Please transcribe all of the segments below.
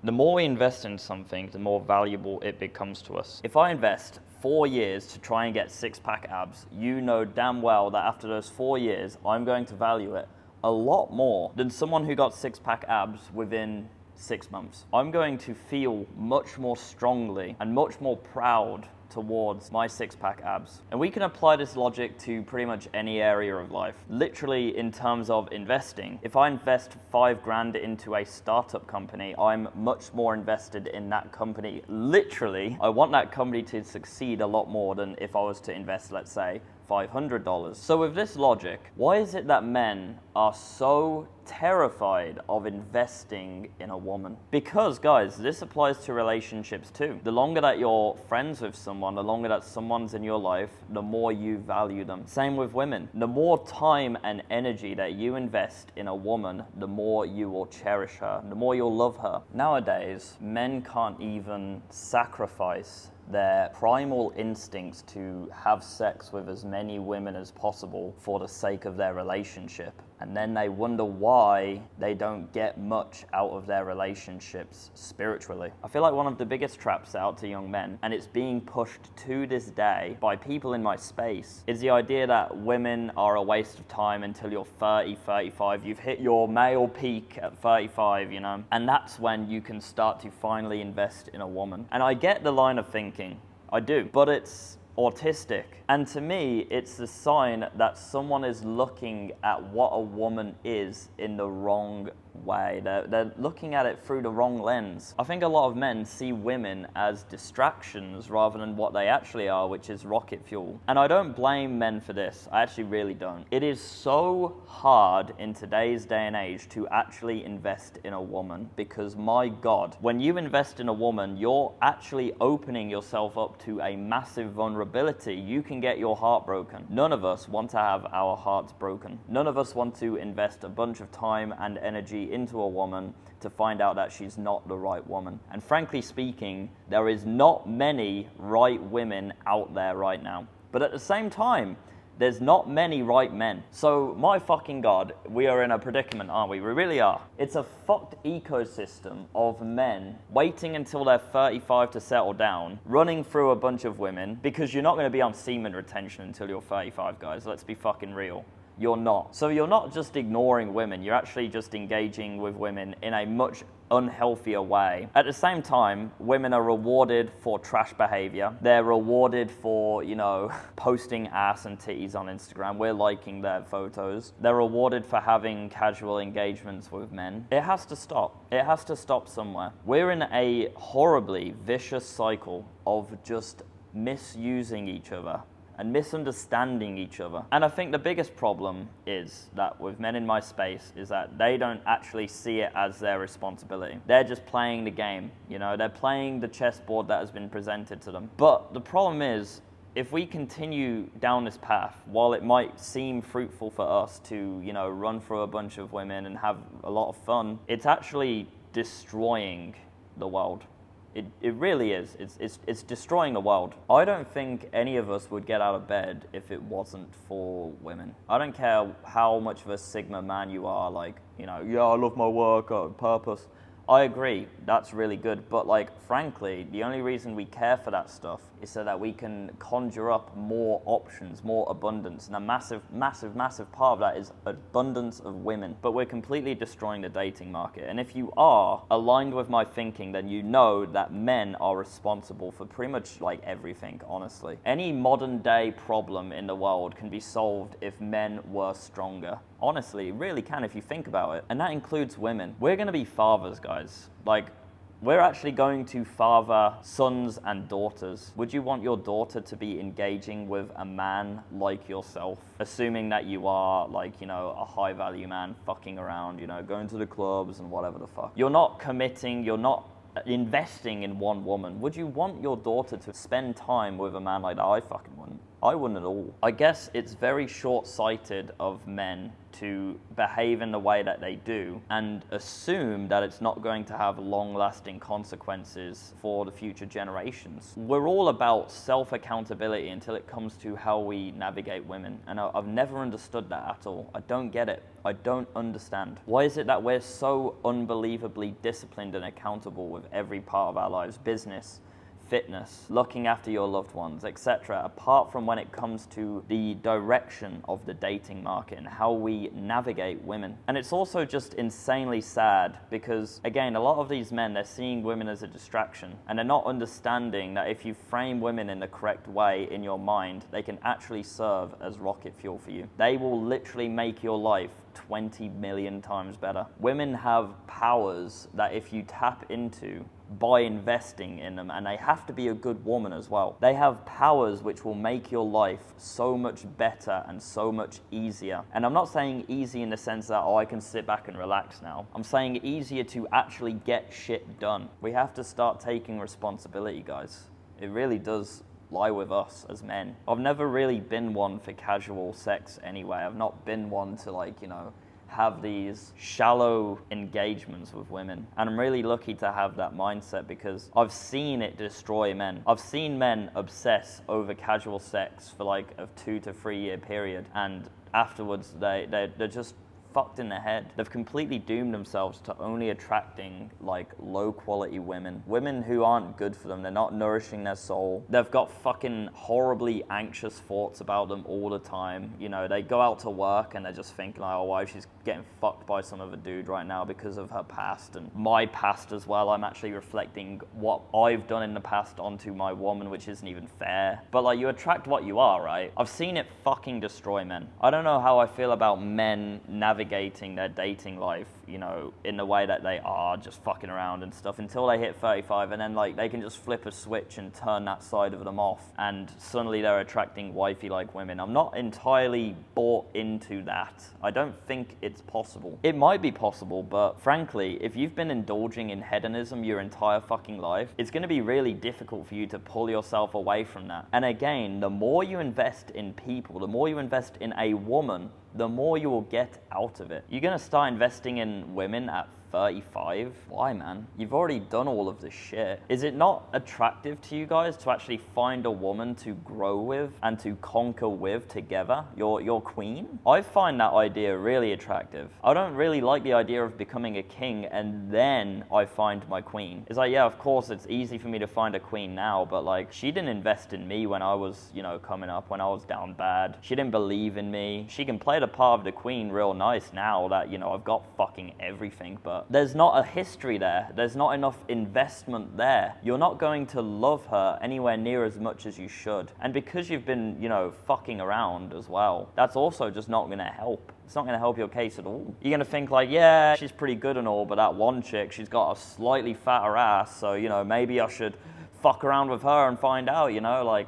The more we invest in something, the more valuable it becomes to us. If I invest 4 years to try and get six-pack abs, you know damn well that after those 4 years, I'm going to value it a lot more than someone who got six-pack abs within 6 months. I'm going to feel much more strongly and much more proud towards my six-pack abs. And we can apply this logic to pretty much any area of life. Literally in terms of investing, if I invest 5 grand into a startup company, I'm much more invested in that company. Literally, I want that company to succeed a lot more than if I was to invest, let's say, $500. So with this logic, why is it that men are so terrified of investing in a woman? Because, guys, this applies to relationships too. The longer that you're friends with someone, the longer that someone's in your life, the more you value them. Same with women. The more time and energy that you invest in a woman, the more you will cherish her, the more you'll love her. Nowadays, men can't even sacrifice their primal instincts to have sex with as many women as possible for the sake of their relationship. And then they wonder why they don't get much out of their relationships spiritually. I feel like one of the biggest traps out to young men, and it's being pushed to this day by people in my space, is the idea that women are a waste of time until you're 30, 35. You've hit your male peak at 35, you know? And that's when you can start to finally invest in a woman. And I get the line of thinking, I do, but it's autistic. And to me, it's a sign that someone is looking at what a woman is in the wrong way. They're looking at it through the wrong lens. I think a lot of men see women as distractions rather than what they actually are, which is rocket fuel. And I don't blame men for this. I actually really don't. It is so hard in today's day and age to actually invest in a woman because, my God, when you invest in a woman, you're actually opening yourself up to a massive vulnerability. You can get your heart broken. None of us want to have our hearts broken. None of us want to invest a bunch of time and energy into a woman to find out that she's not the right woman. And frankly speaking, there is not many right women out there right now. But at the same time, there's not many right men. So my fucking God, we are in a predicament, aren't we? We really are. It's a fucked ecosystem of men waiting until they're 35 to settle down, running through a bunch of women, because you're not going to be on semen retention until you're 35, guys. Let's be fucking real. You're not. So you're not just ignoring women, you're actually just engaging with women in a much unhealthier way. At the same time, women are rewarded for trash behavior. They're rewarded for, you know, posting ass and titties on Instagram. We're liking their photos. They're rewarded for having casual engagements with men. It has to stop. It has to stop somewhere. We're in a horribly vicious cycle of just misusing each other and misunderstanding each other. And I think the biggest problem is that with men in my space is that they don't actually see it as their responsibility. They're just playing the game, you know, they're playing the chessboard that has been presented to them. But the problem is, if we continue down this path, while it might seem fruitful for us to, you know, run through a bunch of women and have a lot of fun, it's actually destroying the world. It really is. It's destroying the world. I don't think any of us would get out of bed if it wasn't for women. I don't care how much of a Sigma man you are, like, you know, yeah, I love my work, purpose. I agree, that's really good, but like, frankly, the only reason we care for that stuff is so that we can conjure up more options, more abundance, and a massive part of that is abundance of women. But we're completely destroying the dating market, and if you are aligned with my thinking, then you know that men are responsible for pretty much like everything, honestly. Any modern day problem in the world can be solved if men were stronger. Honestly, it really can if you think about it, and that includes women. We're gonna be fathers, guys. Like, we're actually going to father sons and daughters. Would you want your daughter to be engaging with a man like yourself? Assuming that you are, like, you know, a high value man fucking around, you know, going to the clubs and whatever the fuck. You're not committing, you're not investing in one woman. Would you want your daughter to spend time with a man like that? I fucking wouldn't. I wouldn't at all. I guess it's very short-sighted of men to behave in the way that they do and assume that it's not going to have long-lasting consequences for the future generations. We're all about self-accountability until it comes to how we navigate women, and I've never understood that at all. I don't get it. I don't understand. Why is it that we're so unbelievably disciplined and accountable with every part of our lives, business, fitness, looking after your loved ones, etc., apart from when it comes to the direction of the dating market and how we navigate women? And it's also just insanely sad because, again, a lot of these men, they're seeing women as a distraction, and they're not understanding that if you frame women in the correct way in your mind, they can actually serve as rocket fuel for you. They will literally make your life 20 million times better. Women have powers that if you tap into by investing in them, and they have to be a good woman as well. They have powers which will make your life so much better and so much easier. And I'm not saying easy in the sense that, oh, I can sit back and relax now. I'm saying easier to actually get shit done. We have to start taking responsibility, guys. It really does lie with us as men. I've never really been one for casual sex anyway. I've not been one to, like, you know, have these shallow engagements with women. And I'm really lucky to have that mindset because I've seen it destroy men. I've seen men obsess over casual sex for like a 2 to 3 year period, and afterwards they're just fucked in the head. They've completely doomed themselves to only attracting like low quality women who aren't good for them. They're not nourishing their soul. They've got fucking horribly anxious thoughts about them all the time. You know, they go out to work and they're just thinking like, oh, why she's getting fucked by some other dude right now because of her past and my past as well. I'm actually reflecting what I've done in the past onto my woman, which isn't even fair. But like, you attract what you are, right? I've seen it fucking destroy men. I don't know how I feel about men navigating their dating life, you know, in the way that they are, just fucking around and stuff until they hit 35, and then like they can just flip a switch and turn that side of them off, and suddenly they're attracting wifey like women. I'm not entirely bought into that. I don't think it's possible. It might be possible, but frankly, if you've been indulging in hedonism your entire fucking life, it's going to be really difficult for you to pull yourself away from that. And again, the more you invest in people, the more you invest in a woman, the more you will get out of it. You're gonna start investing in women at 35? Why, man? You've already done all of this shit. Is it not attractive to you guys to actually find a woman to grow with and to conquer with together? Your queen? I find that idea really attractive. I don't really like the idea of becoming a king and then I find my queen. It's like, yeah, of course it's easy for me to find a queen now, but like, she didn't invest in me when I was, you know, coming up, when I was down bad. She didn't believe in me. She can play the part of the queen real nice now that, you know, I've got fucking everything, but there's not a history there. There's not enough investment there. You're not going to love her anywhere near as much as you should. And because you've been, you know, fucking around as well, that's also just not gonna help. It's not gonna help your case at all. You're gonna think like, yeah, she's pretty good and all, but that one chick, she's got a slightly fatter ass, so, you know, maybe I should fuck around with her and find out, you know, like,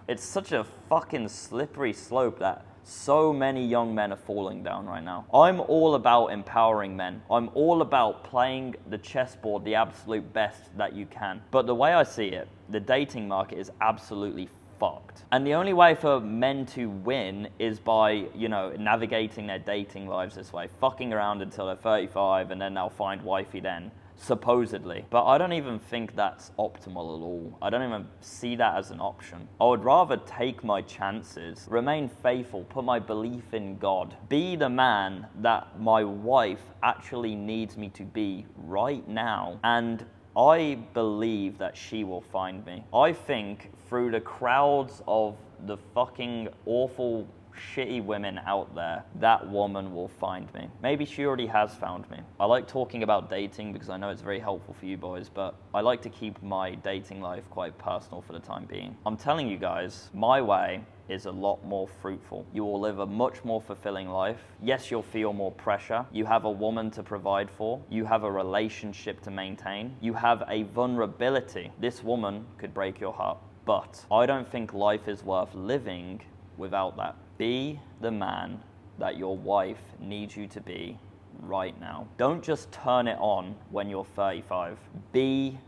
it's such a fucking slippery slope that so many young men are falling down right now. I'm all about empowering men. I'm all about playing the chessboard the absolute best that you can. But the way I see it, the dating market is absolutely fucked. And the only way for men to win is by, you know, navigating their dating lives this way, fucking around until they're 35 and then they'll find wifey then. Supposedly. But I don't even think that's optimal at all. I don't even see that as an option. I would rather take my chances, remain faithful, put my belief in God, be the man that my wife actually needs me to be right now, and I believe that she will find me. I think through the crowds of the fucking awful shitty women out there, that woman will find me. Maybe she already has found me. I like talking about dating because I know it's very helpful for you boys, but I like to keep my dating life quite personal for the time being. I'm telling you guys, my way is a lot more fruitful. You will live a much more fulfilling life. Yes, you'll feel more pressure. You have a woman to provide for. You have a relationship to maintain. You have a vulnerability. This woman could break your heart. But I don't think life is worth living without that. Be the man that your wife needs you to be right now. Don't just turn it on when you're 35. Be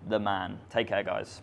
the man. Take care, guys.